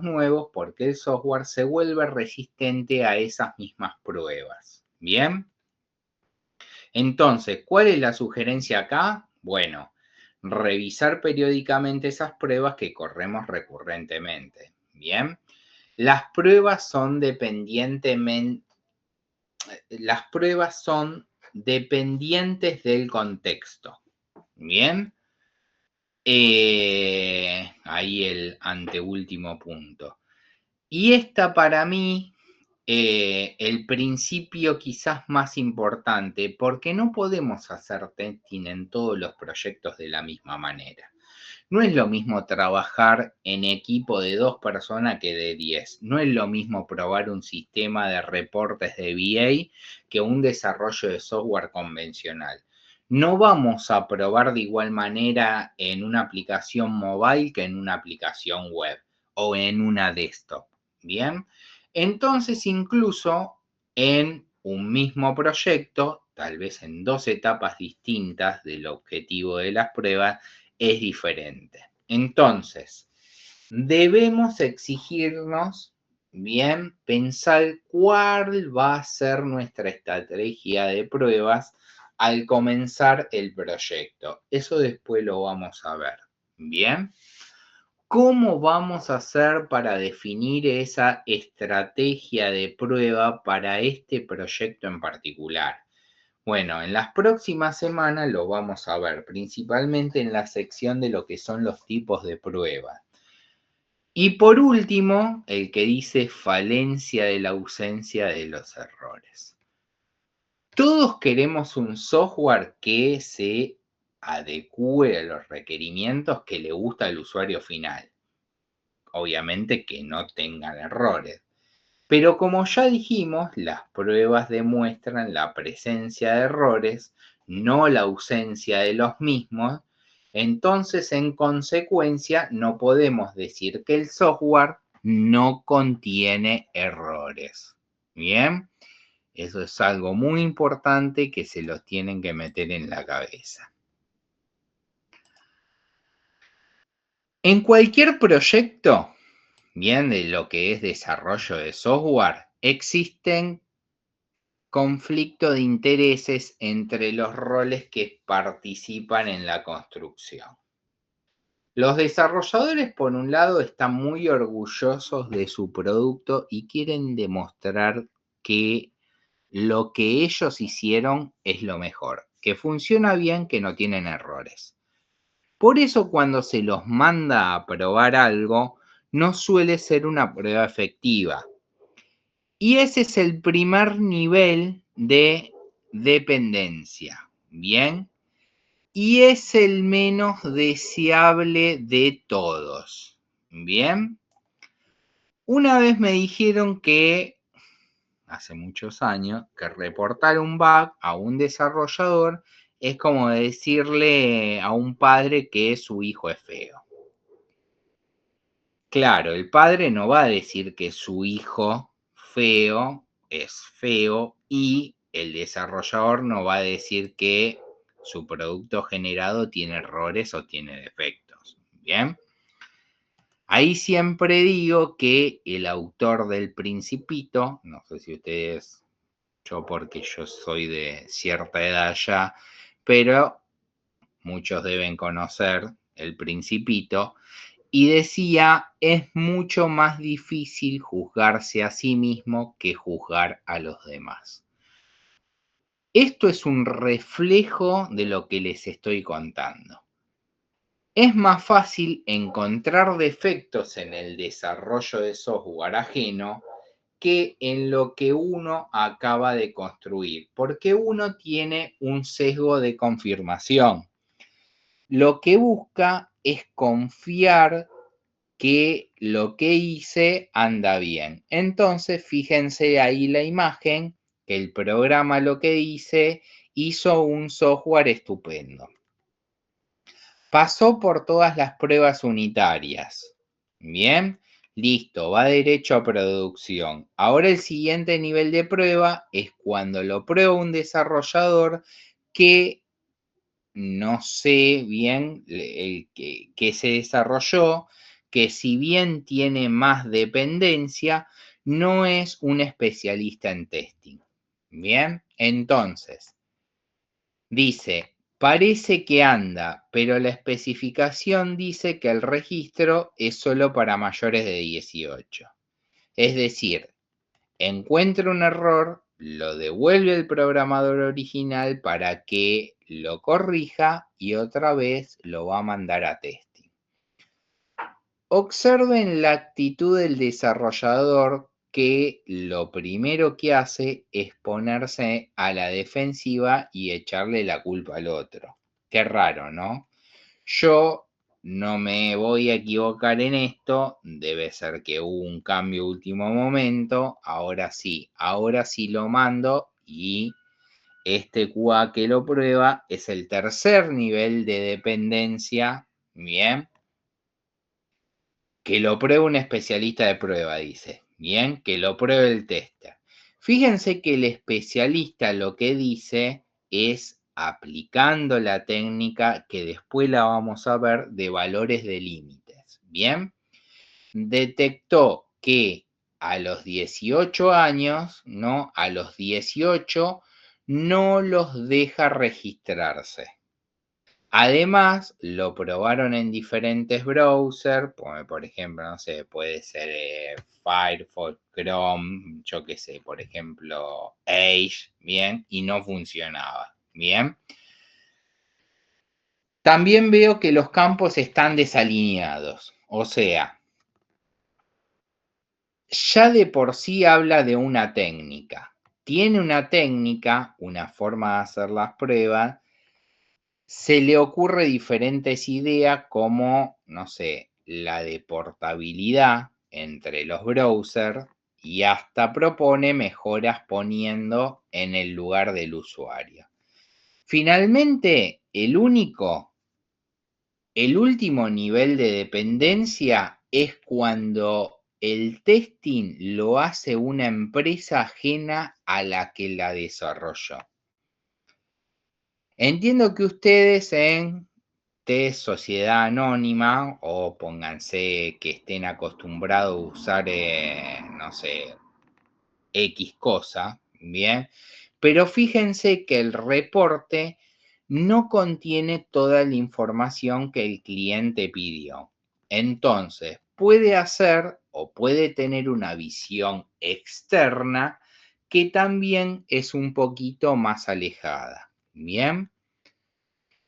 nuevos, porque el software se vuelve resistente a esas mismas pruebas. ¿Bien? Entonces, ¿cuál es la sugerencia acá? Bueno, revisar periódicamente esas pruebas que corremos recurrentemente. Bien, las pruebas son dependientes del contexto. Bien, ahí el anteúltimo punto. Y esta para mí, el principio quizás más importante, porque no podemos hacer testing en todos los proyectos de la misma manera. No es lo mismo trabajar en equipo de 2 personas que de 10. No es lo mismo probar un sistema de reportes de VA que un desarrollo de software convencional. No vamos a probar de igual manera en una aplicación mobile que en una aplicación web o en una desktop. Bien, entonces incluso en un mismo proyecto, tal vez en 2 etapas distintas del objetivo de las pruebas, es diferente. Entonces, debemos exigirnos, bien, pensar cuál va a ser nuestra estrategia de pruebas al comenzar el proyecto. Eso después lo vamos a ver, bien. ¿Cómo vamos a hacer para definir esa estrategia de prueba para este proyecto en particular? Bueno, en las próximas semanas lo vamos a ver, principalmente en la sección de lo que son los tipos de prueba. Y por último, el que dice falencia de la ausencia de los errores. Todos queremos un software que se adecue a los requerimientos que le gusta al usuario final. Obviamente que no tengan errores. Pero como ya dijimos, las pruebas demuestran la presencia de errores, no la ausencia de los mismos. Entonces, en consecuencia, no podemos decir que el software no contiene errores. Bien, eso es algo muy importante que se los tienen que meter en la cabeza. En cualquier proyecto, bien, de lo que es desarrollo de software, existen conflictos de intereses entre los roles que participan en la construcción. Los desarrolladores, por un lado, están muy orgullosos de su producto y quieren demostrar que lo que ellos hicieron es lo mejor, que funciona bien, que no tienen errores. Por eso, cuando se los manda a probar algo, no suele ser una prueba efectiva. Y ese es el primer nivel de dependencia, ¿bien? Y es el menos deseable de todos, ¿bien? Una vez me dijeron que, hace muchos años, que reportar un bug a un desarrollador es como decirle a un padre que su hijo es feo. Claro, el padre no va a decir que su hijo feo es feo y el desarrollador no va a decir que su producto generado tiene errores o tiene defectos. ¿Bien? Ahí siempre digo que el autor del Principito, no sé si ustedes, yo porque yo soy de cierta edad ya, pero muchos deben conocer el Principito, y decía, es mucho más difícil juzgarse a sí mismo que juzgar a los demás. Esto es un reflejo de lo que les estoy contando. Es más fácil encontrar defectos en el desarrollo de software ajeno que en lo que uno acaba de construir, porque uno tiene un sesgo de confirmación. Lo que busca es confiar que lo que hice anda bien. Entonces, fíjense ahí la imagen, que el programa lo que dice, hizo un software estupendo. Pasó por todas las pruebas unitarias. Bien, listo, va derecho a producción. Ahora el siguiente nivel de prueba es cuando lo prueba un desarrollador que no sé bien el que se desarrolló, que si bien tiene más dependencia, no es un especialista en testing. Bien, entonces, dice, parece que anda, pero la especificación dice que el registro es solo para mayores de 18. Es decir, encuentra un error, lo devuelve el programador original para que lo corrija y otra vez lo va a mandar a testing. Observen la actitud del desarrollador, que lo primero que hace es ponerse a la defensiva y echarle la culpa al otro. Qué raro, ¿no? Yo no me voy a equivocar en esto, debe ser que hubo un cambio último momento, ahora sí lo mando y este QA que lo prueba es el tercer nivel de dependencia, bien, que lo pruebe un especialista de prueba, dice, bien, que lo pruebe el tester. Fíjense que el especialista lo que dice es aplicando la técnica que después la vamos a ver de valores de límites, bien, detectó que a los 18 años, ¿no? A los 18 no los deja registrarse. Además, lo probaron en diferentes browsers, por ejemplo, no sé, puede ser Firefox, Chrome, yo qué sé, por ejemplo, Edge, bien, y no funcionaba, bien. También veo que los campos están desalineados, o sea, ya de por sí habla de una técnica. Tiene una técnica, una forma de hacer las pruebas. Se le ocurre diferentes ideas como, no sé, la de portabilidad entre los browsers y hasta propone mejoras poniendo en el lugar del usuario. Finalmente, el último nivel de dependencia es cuando el testing lo hace una empresa ajena a la que la desarrolló. Entiendo que ustedes en test sociedad anónima, o pónganse que estén acostumbrados a usar, no sé, X cosa, bien, pero fíjense que el reporte no contiene toda la información que el cliente pidió. Entonces, puede hacer o puede tener una visión externa que también es un poquito más alejada, bien.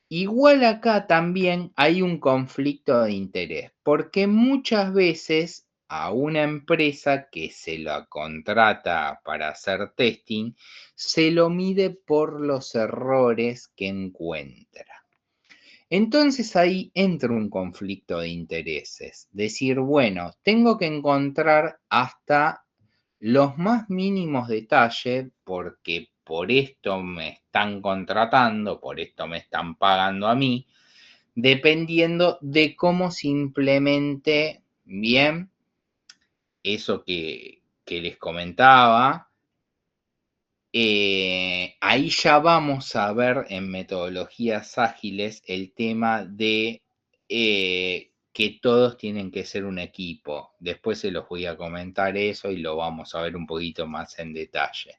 Igual acá también hay un conflicto de interés, porque muchas veces a una empresa que se la contrata para hacer testing, se lo mide por los errores que encuentra. Entonces ahí entra un conflicto de intereses. Decir, bueno, tengo que encontrar hasta los más mínimos detalles porque por esto me están contratando, por esto me están pagando a mí, dependiendo de cómo se implemente bien eso que les comentaba. Ahí ya vamos a ver en metodologías ágiles el tema de que todos tienen que ser un equipo. Después se los voy a comentar eso y lo vamos a ver un poquito más en detalle.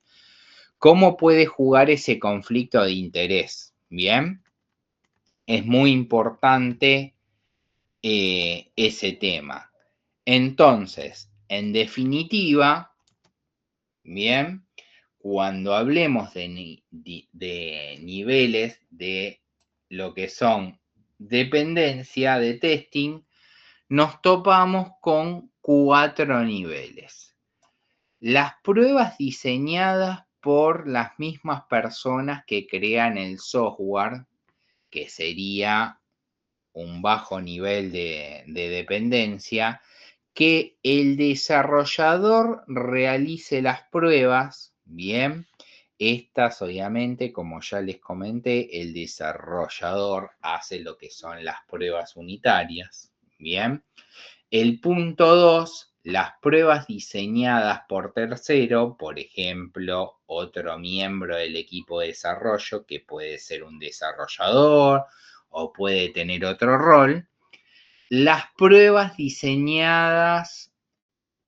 ¿Cómo puede jugar ese conflicto de interés? Bien, es muy importante ese tema. Entonces, en definitiva, bien, cuando hablemos de niveles de lo que son dependencia de testing, nos topamos con 4 niveles. Las pruebas diseñadas por las mismas personas que crean el software, que sería un bajo nivel de dependencia, que el desarrollador realice las pruebas, bien. Estas, obviamente, como ya les comenté, el desarrollador hace lo que son las pruebas unitarias, bien. El punto 2, las pruebas diseñadas por tercero, por ejemplo, otro miembro del equipo de desarrollo, que puede ser un desarrollador o puede tener otro rol. Las pruebas diseñadas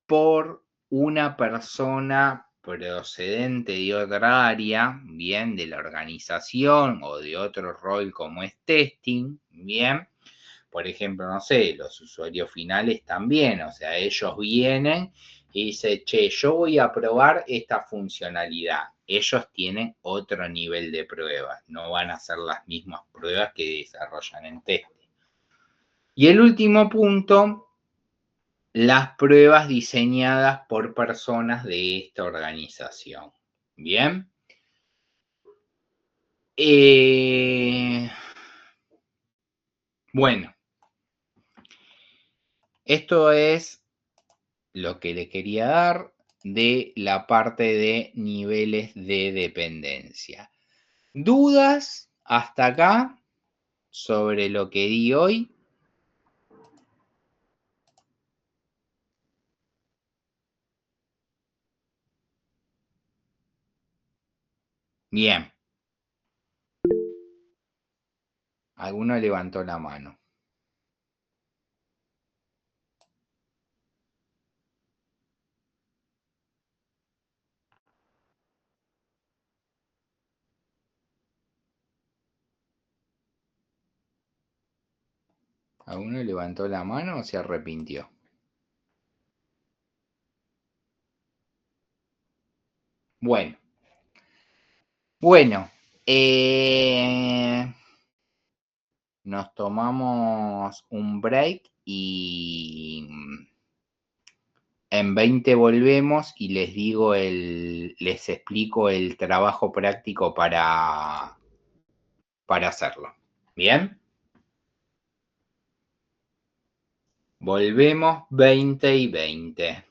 por una persona procedente de otra área, bien, de la organización o de otro rol como es testing, bien. Por ejemplo, no sé, los usuarios finales también, o sea, ellos vienen y dicen, che, yo voy a probar esta funcionalidad. Ellos tienen otro nivel de pruebas, no van a hacer las mismas pruebas que desarrollan en testing. Y el último punto, las pruebas diseñadas por personas de esta organización. Bien. Bueno, esto es lo que le quería dar de la parte de niveles de dependencia. ¿Dudas hasta acá sobre lo que di hoy? Bien. Alguno levantó la mano. ¿Alguno levantó la mano o se arrepintió? Bueno. Bueno. Nos tomamos un break y en 20 volvemos y les explico el trabajo práctico para hacerlo. ¿Bien? Volvemos 20 y 20.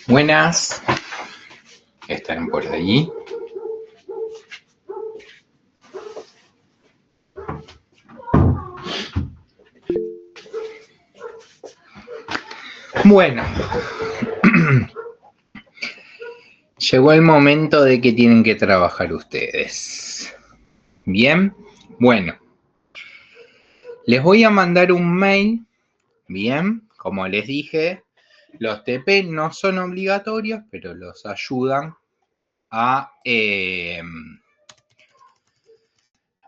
Buenas. ¿Están por allí? Bueno. Llegó el momento de que tienen que trabajar ustedes. Bien. Bueno. Les voy a mandar un mail. Bien. Como les dije, los TP no son obligatorios, pero los ayudan a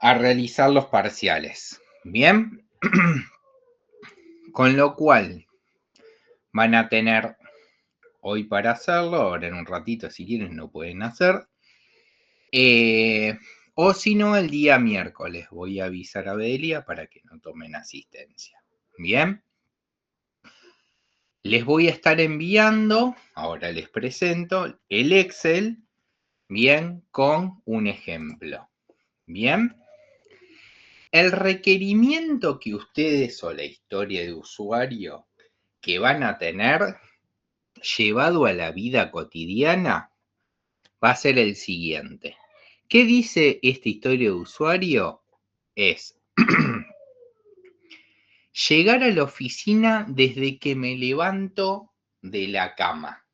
realizar los parciales. Bien. Con lo cual van a tener hoy para hacerlo. Ahora en un ratito, si quieren, lo pueden hacer. O si no, el día miércoles voy a avisar a Bedelia para que no tomen asistencia. Bien. Les voy a estar enviando, ahora les presento, el Excel, bien, con un ejemplo. Bien. El requerimiento que ustedes o la historia de usuario que van a tener llevado a la vida cotidiana va a ser el siguiente. ¿Qué dice esta historia de usuario? Es llegar a la oficina desde que me levanto de la cama.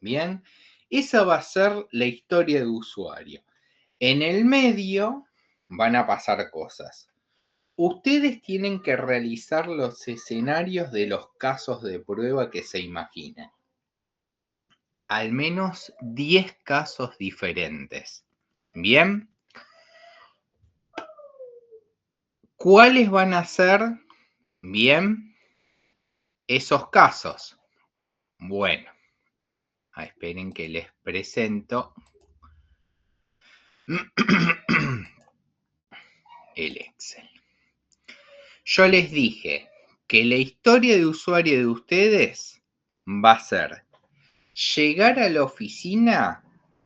Bien, esa va a ser la historia de usuario. En el medio van a pasar cosas. Ustedes tienen que realizar los escenarios de los casos de prueba que se imaginen. Al menos 10 casos diferentes. Bien. ¿Cuáles van a ser, bien, esos casos? Bueno, esperen que les presento el Excel. Yo les dije que la historia de usuario de ustedes va a ser llegar a la oficina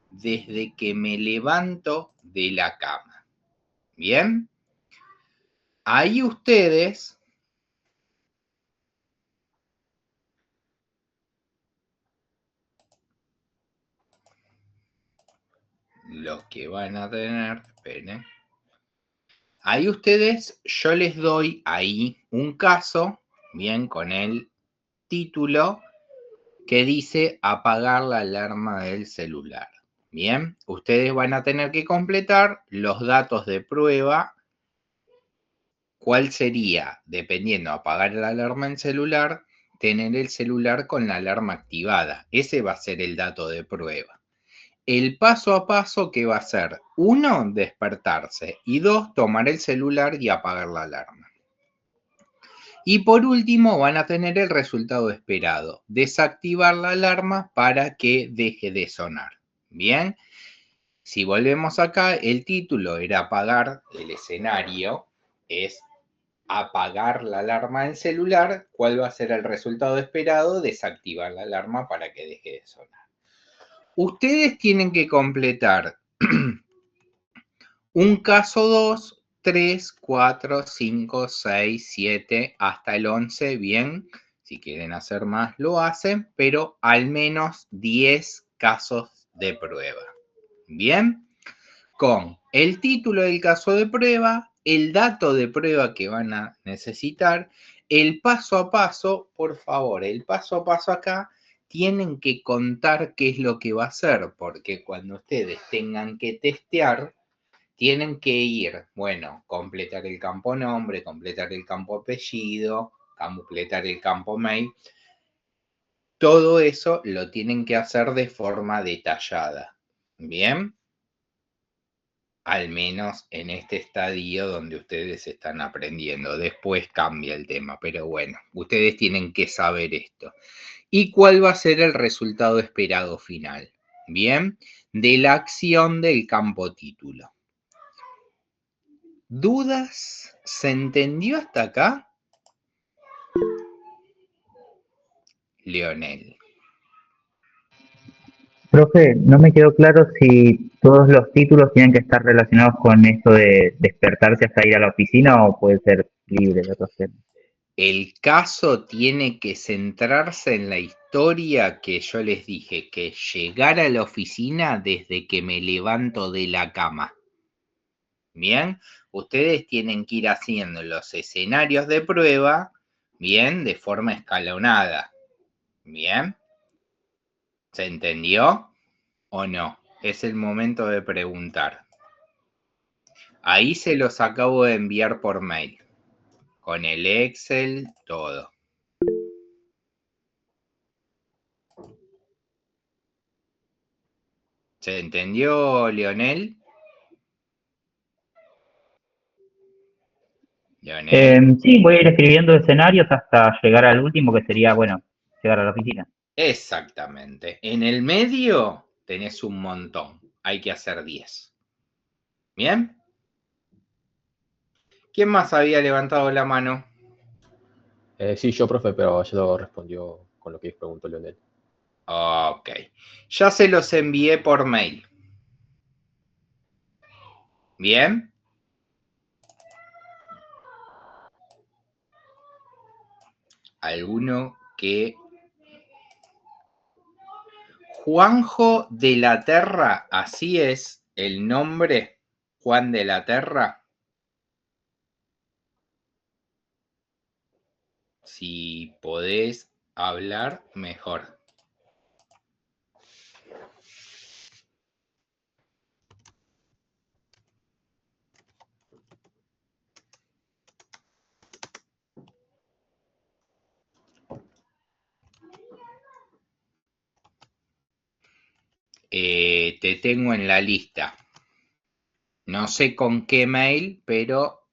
desde que me levanto de la cama. ¿Bien? Ahí ustedes lo que van a tener, esperen. Ahí ustedes, yo les doy ahí un caso, bien, con el título que dice apagar la alarma del celular. Bien, ustedes van a tener que completar los datos de prueba. ¿Cuál sería? Dependiendo, apagar la alarma del celular, tener el celular con la alarma activada. Ese va a ser el dato de prueba. El paso a paso que va a ser, 1, despertarse, y 2, tomar el celular y apagar la alarma. Y por último van a tener el resultado esperado, desactivar la alarma para que deje de sonar. Bien, si volvemos acá, el título era apagar, el escenario es apagar la alarma del celular. ¿Cuál va a ser el resultado esperado? Desactivar la alarma para que deje de sonar. Ustedes tienen que completar un caso 2, 3, 4, 5, 6, 7, hasta el 11, bien. Si quieren hacer más, lo hacen, pero al menos 10 casos de prueba. Bien, con el título del caso de prueba, el dato de prueba que van a necesitar, el paso a paso, por favor, el paso a paso acá, tienen que contar qué es lo que va a hacer, porque cuando ustedes tengan que testear, tienen que ir, bueno, completar el campo nombre, completar el campo apellido, completar el campo mail. Todo eso lo tienen que hacer de forma detallada. ¿Bien? Al menos en este estadio donde ustedes están aprendiendo. Después cambia el tema, pero bueno, ustedes tienen que saber esto. ¿Y cuál va a ser el resultado esperado final? Bien, de la acción del campo título. ¿Dudas? ¿Se entendió hasta acá? Leonel. Profe, no me quedó claro si todos los títulos tienen que estar relacionados con esto de despertarse hasta ir a la oficina o puede ser libre de otros temas. El caso tiene que centrarse en la historia que yo les dije, que llegar a la oficina desde que me levanto de la cama. Bien, ustedes tienen que ir haciendo los escenarios de prueba, bien, de forma escalonada. Bien, ¿se entendió o no? Es el momento de preguntar. Ahí se los acabo de enviar por mail, con el Excel, todo. ¿Se entendió, Leonel? Sí, voy a ir escribiendo escenarios hasta llegar al último, que sería, bueno, llegar a la oficina. Exactamente. En el medio tenés un montón. Hay que hacer 10. ¿Bien? ¿Quién más había levantado la mano? Sí, yo, profe, pero ya lo respondió con lo que preguntó Leonel. Ok. Ya se los envié por mail. ¿Bien? ¿Alguno que... Juanjo de la Terra, así es el nombre, Juan de la Terra. Si podés hablar, mejor. Te tengo en la lista. No sé con qué mail, pero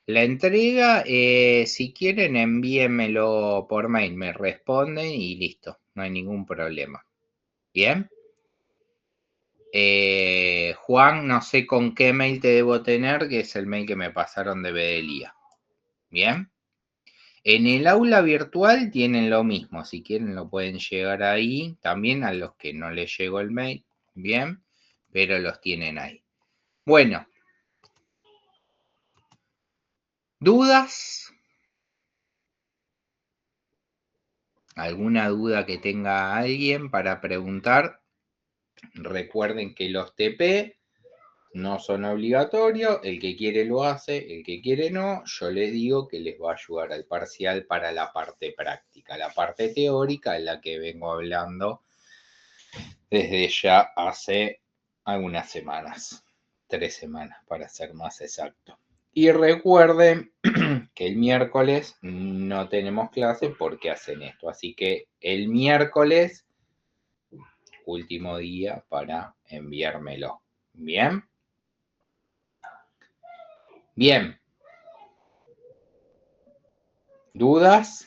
la entrega, si quieren, envíenmelo por mail, me responden y listo, no hay ningún problema. ¿Bien? Juan, no sé con qué mail te debo tener, que es el mail que me pasaron de Bedelía. ¿Bien? En el aula virtual tienen lo mismo, si quieren lo pueden llegar ahí, también a los que no les llegó el mail, ¿bien? Pero los tienen ahí. Bueno. ¿Dudas? ¿Alguna duda que tenga alguien para preguntar? Recuerden que los TP no son obligatorios, el que quiere lo hace, el que quiere no. Yo les digo que les va a ayudar al parcial para la parte práctica. La parte teórica es la que vengo hablando desde ya hace algunas semanas, 3 semanas para ser más exacto. Y recuerden que el miércoles no tenemos clase porque hacen esto. Así que el miércoles, último día para enviármelo. ¿Bien? Bien. ¿Dudas?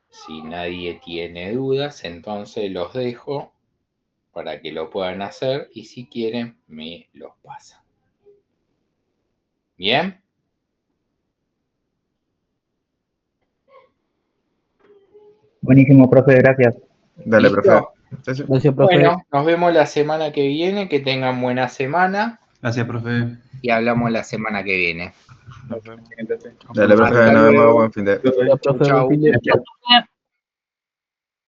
Si nadie tiene dudas, entonces los dejo para que lo puedan hacer y si quieren me los pasan. ¿Bien? Buenísimo, profe, gracias. Dale, ¿Listo? profe. Sí, sí. Gracias, profe. Bueno, nos vemos la semana que viene. Que tengan buena semana Gracias, profe. y hablamos la semana que viene. Nos vemos. Dale, profe, Hasta nos vemos. luego. Buen fin de. Gracias, profe. Chau, Buen fin de- Gracias.